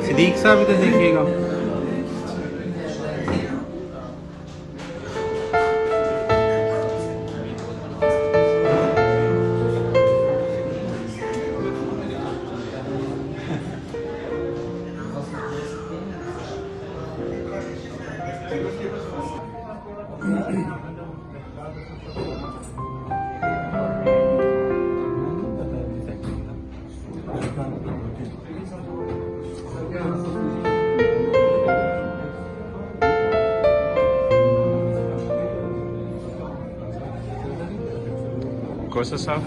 صدیق صاحب بھی تو دیکھیے گا. کوثر صاحب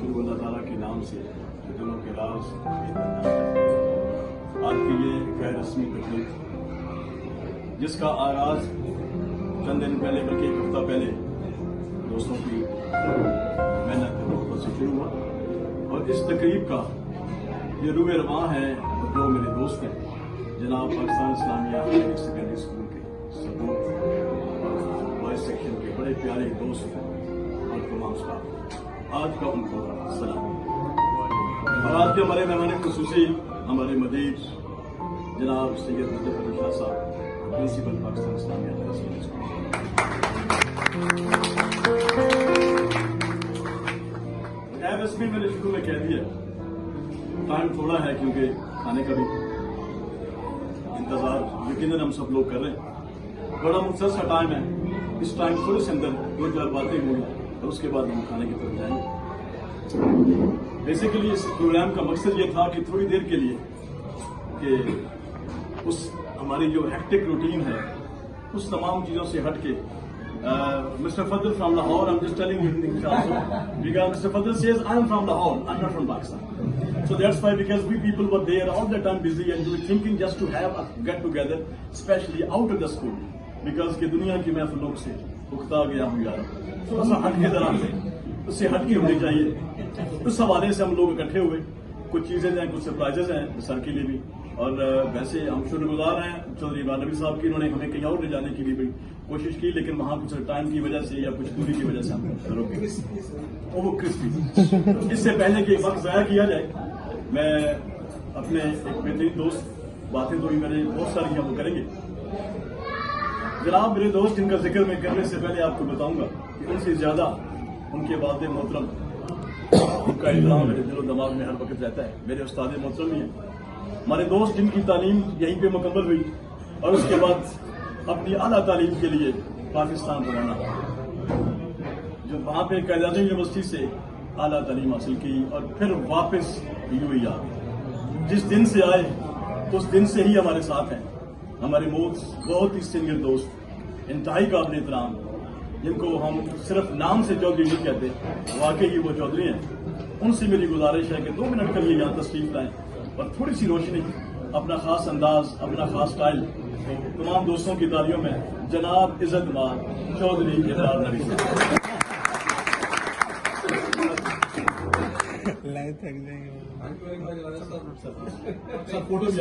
شروع اللہ تعالیٰ کے نام سے دلوں کے راز آج کی یہ غیر رسمی تقریب جس کا آغاز چند دن پہلے بلکہ ایک ہفتہ پہلے دوستوں کی محنت سے شروع ہوا اور اس تقریب کا یہ روح رواں ہے جو میرے دوست ہیں جناب پاکستان اسلامیہ سیکنڈری اسکول کے سپورٹ بوائز سیکشن کے بڑے پیارے دوست اور تمام اسٹاف آج کا ان کو سلام. اور آج کے ہمارے مہمان خصوصی ہمارے مدیر جناب سید مظفر علی شاہ صاحب پرنسپل پاکستان اسلامیہ سیکنڈری اسکول. غیر رسمی میں نے شروع میں کہہ دیا ٹائم تھوڑا ہے کیونکہ کھانے کا بھی انتظار یقیناً ہم سب لوگ کر رہے ہیں. بڑا مختصر سا ٹائم ہے. اس ٹائم تھوڑے سے اندر دو چار باتیں ہوئی اور اس کے بعد ہم کھانے کی طرف جائیں گے. بیسیکلی اس پروگرام کا مقصد یہ تھا کہ تھوڑی دیر کے لیے کہ اس ہماری جو ہیکٹک روٹین ہے اس تمام چیزوں سے ہٹ کے Mr. Fadl from Lahore, I'm just telling you things also. Because Mr. Fadl says, I'm from Lahore, I'm not from Pakistan. So that's why, because we people were there all the time busy and we were thinking just to have a get together, especially out of the school. Because کہ دنیا کی محفلوں سے اکتا گیا ہوں یار. تھوڑا سا ہٹ کے ذرا سے اس سے ہٹ کے ہونی چاہیے. اس حوالے سے ہم لوگ اکٹھے ہوئے. کچھ چیزیں ہیں, کچھ سرپرائزز ہیں سر کے لیے بھی. اور ویسے ہم شکر گزار ہیں چودھری عمران نبی صاحب کی, انہوں نے ہمیں کہیں اور لے جانے کی بھی کوشش کی, لیکن وہاں کچھ ٹائم کی وجہ سے یا کچھ دوری کی وجہ سے ہم روک گئے. وہ کرسپی. اس سے پہلے کہ وقت ضائع کیا جائے, میں اپنے ایک بہترین دوست, باتیں تو میں نے بہت ساری ہیں وہ کریں گے. جناب میرے دوست جن کا ذکر میں کرنے سے پہلے آپ کو بتاؤں گا کہ ان سے زیادہ ان کے والد محترم ان کا احترام میرے دل و دماغ میں ہر وقت رہتا ہے. میرے استاد محترم ہی ہیں, ہمارے دوست جن کی تعلیم یہیں پہ مکمل ہوئی اور اس کے بعد اپنی اعلیٰ تعلیم کے لیے پاکستان روانہ, جو وہاں پہ قائد اعظم یونیورسٹی سے اعلیٰ تعلیم حاصل کی اور پھر واپس یو اے آ گئے. جس دن سے آئے اس دن سے ہی ہمارے ساتھ ہیں. ہمارے بہت ہی سینئر دوست, انتہائی قابل احترام, جن کو ہم صرف نام سے چودھری نہیں کہتے, واقعی وہ چودھری ہیں. ان سے میری گزارش ہے کہ 2 منٹ کے لیے یہاں تشریف لائیں اور تھوڑی سی روشنی, اپنا خاص انداز, اپنا خاص سٹائل. تمام دوستوں کی تالیوں میں جناب عزت مار چودھری عمران نبی صاحب. فوٹو بھی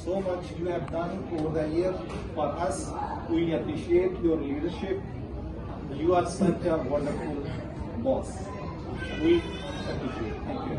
so much you have done over the year for us. We appreciate your leadership. You are such a wonderful boss. We appreciate. Thank you.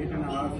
8.5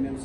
NMC।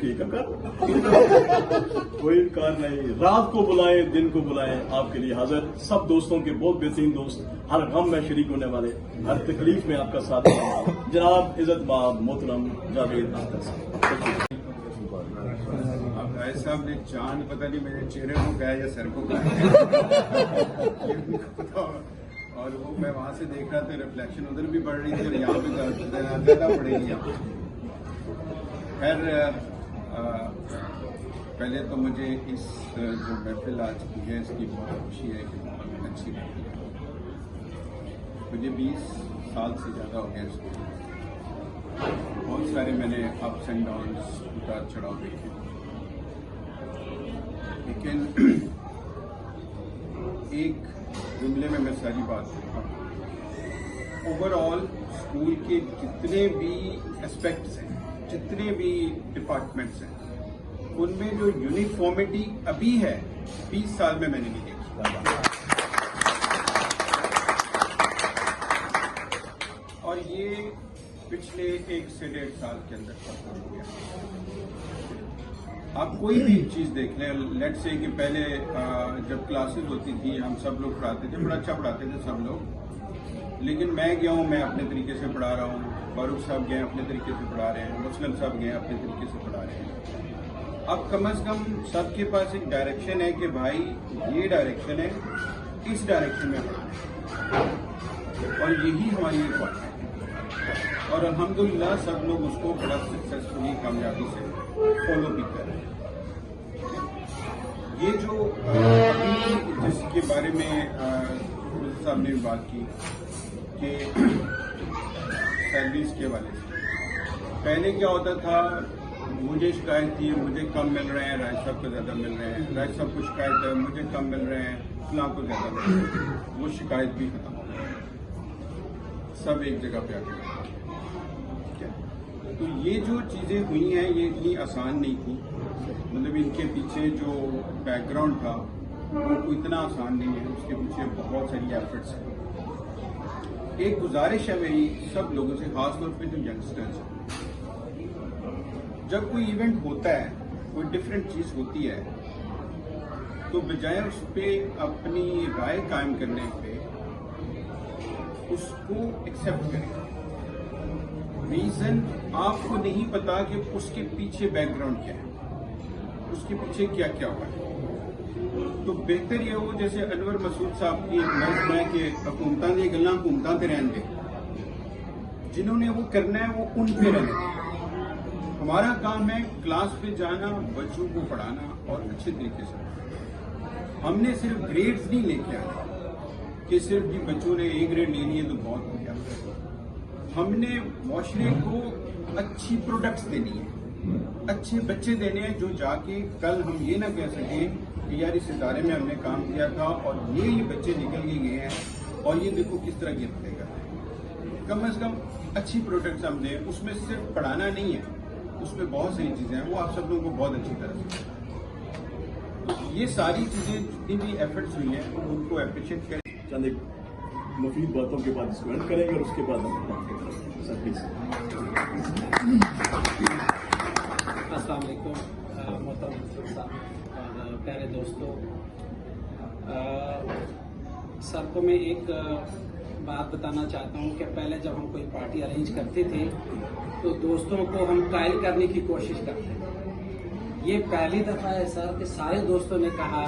ٹھیک ہے کر کوئی انکار نہیں. رات کو بلائے دن کو بلائے آپ کے لیے حاضر. سب دوستوں کے بہت بہترین دوست, ہر غم میں شریک ہونے والے, ہر تکلیف میں آپ کا ساتھ دینے والے جناب عزت مآب محترم جاوید اختر صاحب. اب رائے صاحب نے چاند پتہ نہیں میرے چہرے کو کہا یا سر کو کہا یہ بھی پتا ہوگا. اور وہ میں وہاں سے دیکھ رہا تھا ریفلیکشن ادھر بھی بڑھ رہی تھی اور یہاں بھی زیادہ پڑے گی یہاں. خیر پہلے تو مجھے اس جو محفل آج کی ہے اس کی بہت خوشی ہے کہ بہت اچھی محفل ہے. مجھے 20 سال سے زیادہ ہو گیا اس کو. بہت سارے میں نے اپس اینڈ ڈاؤنس اتار چڑھاؤ دیکھے, لیکن ایک جملے میں ساری بات کرتا ہوں. اوور آل اسکول کے جتنے بھی اسپیکٹس ہیں, جتنے بھی ڈپارٹمنٹس ہیں, ان میں جو یونیفارمٹی ابھی ہے 20 سال میں نے نہیں دیکھی. اور یہ پچھلے 1 سے 1.5 سال کے اندر ختم ہو گیا. آپ کوئی بھی چیز دیکھ لیں, لیٹ سے کہ پہلے جب کلاسز ہوتی تھی ہم سب لوگ پڑھاتے تھے, بڑا اچھا پڑھاتے تھے سب لوگ, لیکن میں گیا ہوں, میں اپنے طریقے سے پڑھا رہا ہوں, فاروق صاحب گئے اپنے طریقے سے پڑھا رہے ہیں, مسلم صاحب گئے اپنے طریقے سے پڑھا رہے ہیں. اب کم از کم سب کے پاس ایک ڈائریکشن ہے کہ بھائی یہ ڈائریکشن ہے, اس ڈائریکشن میں پڑھانا ہے, اور یہی ہماری ایک بات ہے. اور الحمدللہ سب لوگ اس کو بڑا سکسیسفلی کامیابی سے فالو بھی کر رہے ہیں. یہ جو ابھی جس کے بارے میں صاحب نے بات کی کہ سیلریز کے حوالے سے, پہلے کیا ہوتا تھا, مجھے شکایت تھی مجھے کم مل رہے ہیں, رائے صاحب کو زیادہ مل رہے ہیں, رائے صاحب کو شکایت ہے مجھے کم مل رہے ہیں, فلاں کو زیادہ مل رہے ہیں. وہ شکایت بھی ختم ہو گئی, سب ایک جگہ پہ آ کے. تو یہ جو چیزیں ہوئی ہیں یہ اتنی آسان نہیں تھی, مطلب ان کے پیچھے جو بیک گراؤنڈ تھا وہ اتنا آسان نہیں ہے, اس کے پیچھے بہت ساری ایفرٹس ہیں. ایک گزارش ہے میری سب لوگوں سے, خاص طور پہ جو ینگسٹرز ہیں, جب کوئی ایونٹ ہوتا ہے, کوئی ڈفرینٹ چیز ہوتی ہے, تو بجائے اس پہ اپنی رائے قائم کرنے پہ اس کو ایکسیپٹ کریں. ریزن آپ کو نہیں پتا کہ اس کے پیچھے بیک گراؤنڈ کیا ہے, اس کے پیچھے کیا کیا ہوا ہے. تو بہتر یہ ہو جیسے انور مسعود صاحب کی مرض میں کہ حکومتاں دی گلاں حکومتاں تے رہن دے, جنہوں نے وہ کرنا ہے وہ ان پہ رہنے دیں. ہمارا کام ہے کلاس پہ جانا, بچوں کو پڑھانا اور اچھے طریقے سے. ہم نے صرف گریڈز نہیں لے کے آنا کہ صرف جی بچوں نے A گریڈ لے لی ہے تو بہت ہو گیا. ہم نے معاشرے کو اچھی پروڈکٹس دینی ہے, اچھے بچے دینے ہیں جو جا کے کل ہم یہ نہ کہہ سکیں کہ یار اس ادارے میں ہم نے کام کیا تھا اور یہ بچے نکل کے گئے ہیں اور یہ دیکھو کس طرح گفٹ دے گا. کم از کم اچھی پروڈکٹس ہم دیں. اس میں صرف پڑھانا نہیں ہے, اس میں بہت ساری چیزیں ہیں, وہ آپ سب لوگوں کو بہت اچھی طرح سے. یہ ساری چیزیں جتنی بھی ایفرٹس ہوئی ہیں ان کو اپریشیٹ کریں. چند ایک مفید باتوں کے بعد اس کو اینڈ کریں گے اور اس کے بعد ہم بات کریں گے. Sir please. السلام علیکم محترم صاحب اور پیارے دوستوں. سر کو میں ایک بات بتانا چاہتا ہوں کہ پہلے جب ہم کوئی پارٹی ارینج کرتے تھے تو دوستوں کو ہم ٹرائل کرنے کی کوشش کرتے تھے. یہ پہلی دفعہ ہے سر کہ سارے دوستوں نے کہا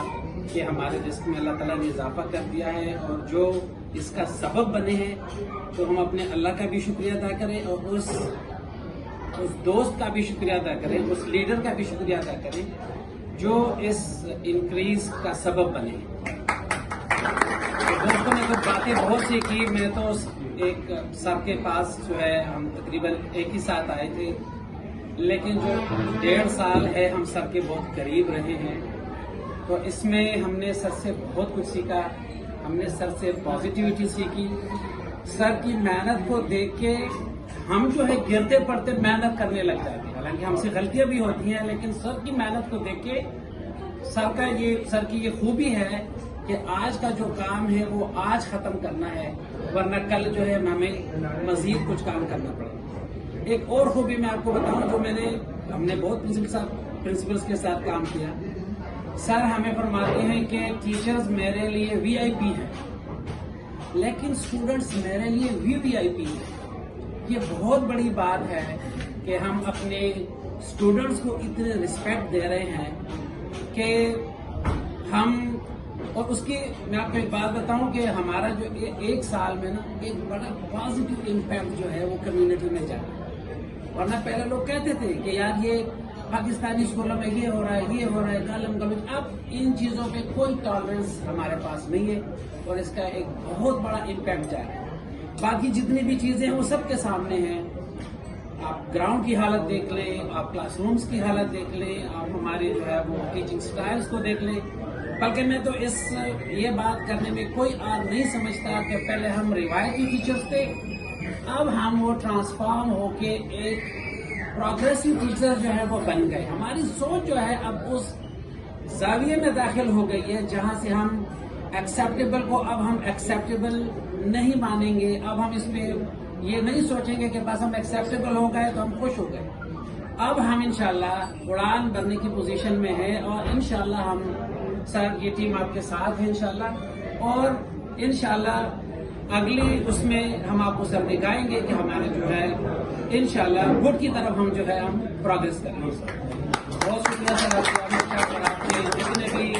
کہ ہمارے رزق میں اللہ تعالیٰ نے اضافہ کر دیا ہے, اور جو اس کا سبب بنے ہیں تو ہم اپنے اللہ کا بھی شکریہ ادا کریں اور اس دوست کا بھی شکریہ ادا کریں, اس لیڈر کا بھی شکریہ ادا کریں جو اس انکریز کا سبب بنے. دوستوں نے تو باتیں بہت سی کی. میں تو ایک سر کے پاس جو ہے ہم تقریباً ایک ہی ساتھ آئے تھے, لیکن جو 1.5 سال ہے ہم سر کے بہت قریب رہے ہیں, تو اس میں ہم نے سر سے بہت کچھ سیکھا. ہم نے سر سے پازیٹیوٹی سیکھی. سر کی محنت کو دیکھ کے ہم جو ہے گرتے پڑتے محنت کرنے لگ جاتے ہیں. حالانکہ ہم سے غلطیاں بھی ہوتی ہیں, لیکن سر کی محنت کو دیکھ کے سر کی یہ خوبی ہے کہ آج کا جو کام ہے وہ آج ختم کرنا ہے, ورنہ کل جو ہے ہمیں مزید کچھ کام کرنا پڑے گا. ایک اور خوبی میں آپ کو بتاؤں جو ہم نے بہت پرنسپلس کے ساتھ کام کیا. سر ہمیں فرماتے ہیں کہ ٹیچرز میرے لیے وی آئی پی ہیں لیکن اسٹوڈنٹس میرے لیے وی آئی پی ہیں. یہ بہت بڑی بات ہے کہ ہم اپنے اسٹوڈنٹس کو اتنے رسپیکٹ دے رہے ہیں کہ ہم. اور اس کی میں آپ کو ایک بات بتاؤں کہ ہمارا جو ایک سال میں نا ایک بڑا پازیٹیو امپیکٹ جو ہے وہ کمیونٹی میں جا رہا ہے. ورنہ پہلے لوگ کہتے تھے کہ یار یہ پاکستانی اسکولوں میں یہ ہو رہا ہے گالم گلوچ. اب ان چیزوں پہ کوئی ٹالرنس ہمارے پاس نہیں ہے اور اس کا ایک بہت بڑا امپیکٹ جا رہا ہے. باقی جتنی بھی چیزیں ہیں وہ سب کے سامنے ہیں. آپ گراؤنڈ کی حالت دیکھ لیں, آپ کلاس رومز کی حالت دیکھ لیں, آپ ہمارے جو ہے وہ ٹیچنگ سٹائلز کو دیکھ لیں. بلکہ میں تو یہ بات کرنے میں کوئی آر نہیں سمجھتا کہ پہلے ہم روایتی ٹیچرز تھے, اب ہم وہ ٹرانسفارم ہو کے ایک پروگریسو ٹیچر جو ہے وہ بن گئے. ہماری سوچ جو ہے اب اس زاویے میں داخل ہو گئی ہے جہاں سے ہم ایکسیپٹیبل کو اب ہم ایکسیپٹیبل نہیں مانیں گے. اب ہم اس پہ یہ نہیں سوچیں گے کہ بس ہم ایکسیپٹیبل ہو گئے تو ہم خوش ہو گئے. اب ہم انشاءاللہ اڑان بھرنے کی پوزیشن میں ہیں اور انشاءاللہ ہم سر یہ ٹیم آپ کے ساتھ ہے انشاءاللہ, اور انشاءاللہ اگلی اس میں ہم آپ کو سر دکھائیں گے کہ ہمارے جو ہے انشاءاللہ گڈ کی طرف ہم جو ہے ہم پروگریس کریں گے. بہت شکریہ سر آپ کے جتنے بھی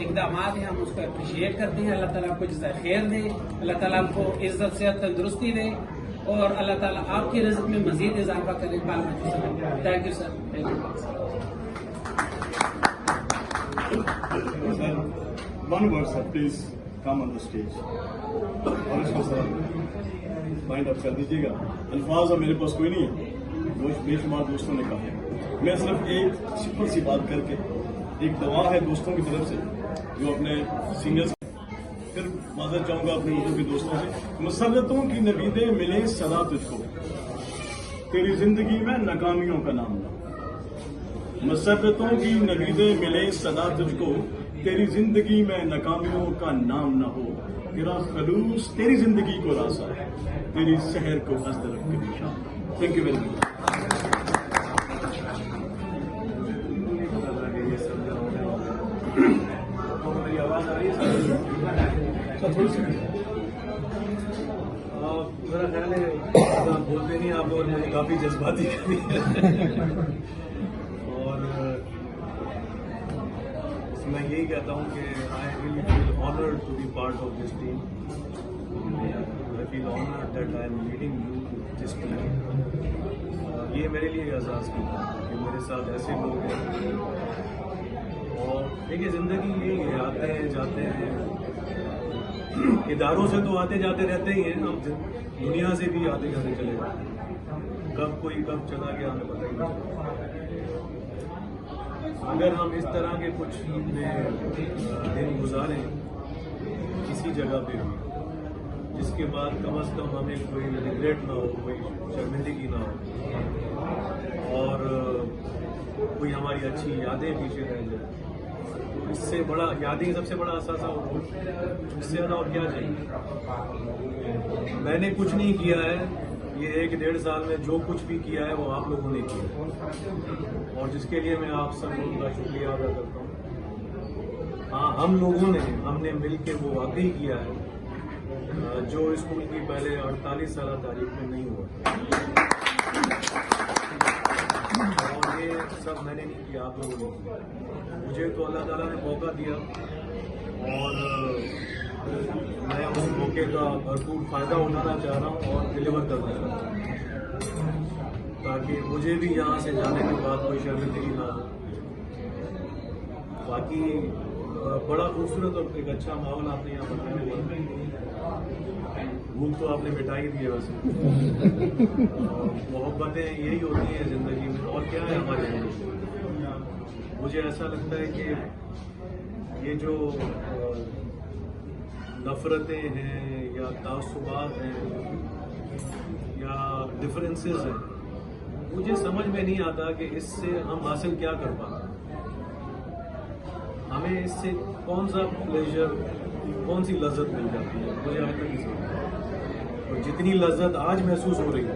اقدامات ہیں ہم اس کو اپریشیٹ کرتے ہیں. اللہ تعالیٰ آپ کو جزائے خیر دے, اللہ تعالیٰ آپ کو عزت صحت تندرستی دے اور اللہ تعالیٰ آپ کی رزق میں مزید اضافہ کرے. Thank you sir. Thank you. Sir, one word, sir, please come on the stage. اور اس کو سر مائنڈ اپ کر دیجیے گا. الفاظ اب میرے پاس کوئی نہیں ہے, بے شمار دوستوں نے کہا ہے. میں صرف ایک سمپل سی بات کر کے, ایک دعا ہے دوستوں کی طرف سے جو اپنے سینئرز, پھر معذرت چاہوں گا اپنے اردو کے دوستوں سے. مسرتوں کی نویدیں ملے صدا تجھ کو, تیری زندگی میں ناکامیوں کا نام نہ. مسرتوں کی نویدیں ملے صدا تجھ کو, تیری زندگی میں ناکامیوں کا نام نہ ہو. تیرا خلوص تیری زندگی کو راسا ہے, تیری سحر کو ہنس درخت کے نشان. Thank you very much. میری آواز آ رہی ہے سر؟ تھوڑی سی میرا خیال ہے آپ بولتے نہیں, آپ لوگوں نے مجھے کافی جذباتی کر دیا. میں یہی کہتا ہوں کہ I really feel honoured to be part of this team. I feel honoured that I am leading you this team. یہ میرے لیے احساس کی کہ میرے ساتھ ایسے لوگ ہیں. اور دیکھیے زندگی یہی ہے, آتے ہیں جاتے ہیں, اداروں سے تو آتے جاتے رہتے ہی ہیں, اب دنیا سے بھی آتے جاتے چلے جاتے ہیں. کب کوئی کب چلا گیا ہمیں پتہ ہی نہیں. اگر ہم اس طرح کے کچھ دن گزاریں کسی جگہ پہ بھی, جس کے بعد کم از کم ہمیں کوئی ریگریٹ نہ ہو, کوئی شرمندگی نہ ہو, اور کوئی ہماری اچھی یادیں پیچھے رہ جائیں, تو اس سے بڑا یادیں سب سے بڑا اثاثہ ہو. اس سے زیادہ اور کیا چاہیے. میں نے کچھ نہیں کیا ہے, یہ 1-1.5 سال میں جو کچھ بھی کیا ہے وہ آپ لوگوں نے کیا, اور جس کے لیے میں آپ سب لوگوں کا شکریہ ادا کرتا ہوں. ہاں, ہم لوگوں نے مل کے وہ واقعی کیا ہے جو اسکول کی پہلے 48 سالہ تاریخ میں نہیں ہوا. اور یہ سب میں نے نہیں کیا, آپ لوگوں نے کیا. مجھے تو اللہ تعالیٰ نے موقع دیا اور میں اس موقع کا بھرپور فائدہ اٹھانا چاہ رہا ہوں اور ڈلیور کرنا چاہ رہا ہوں, تاکہ مجھے بھی یہاں سے جانے کے بعد کوئی شرمندگی نہ ہو. باقی بڑا خوبصورت اور ایک اچھا ماحول آپ نے یہاں بنایا ہوا. بھوک تو آپ نے مٹا ہی دی ہے ویسے. محبتیں یہی ہوتی ہیں زندگی میں, اور کیا ہے ہماری زندگی. مجھے ایسا لگتا ہے کہ یہ جو نفرتیں ہیں یا تعصبات ہیں یا ڈفرینسز ہیں, مجھے سمجھ میں نہیں آتا کہ اس سے ہم حاصل کیا کر پاتے. ہمیں اس سے کون سا پلیجر, کون سی لذت مل جاتی ہے, مجھے آج تک نہیں سمجھ. اور جتنی لذت آج محسوس ہو رہی ہے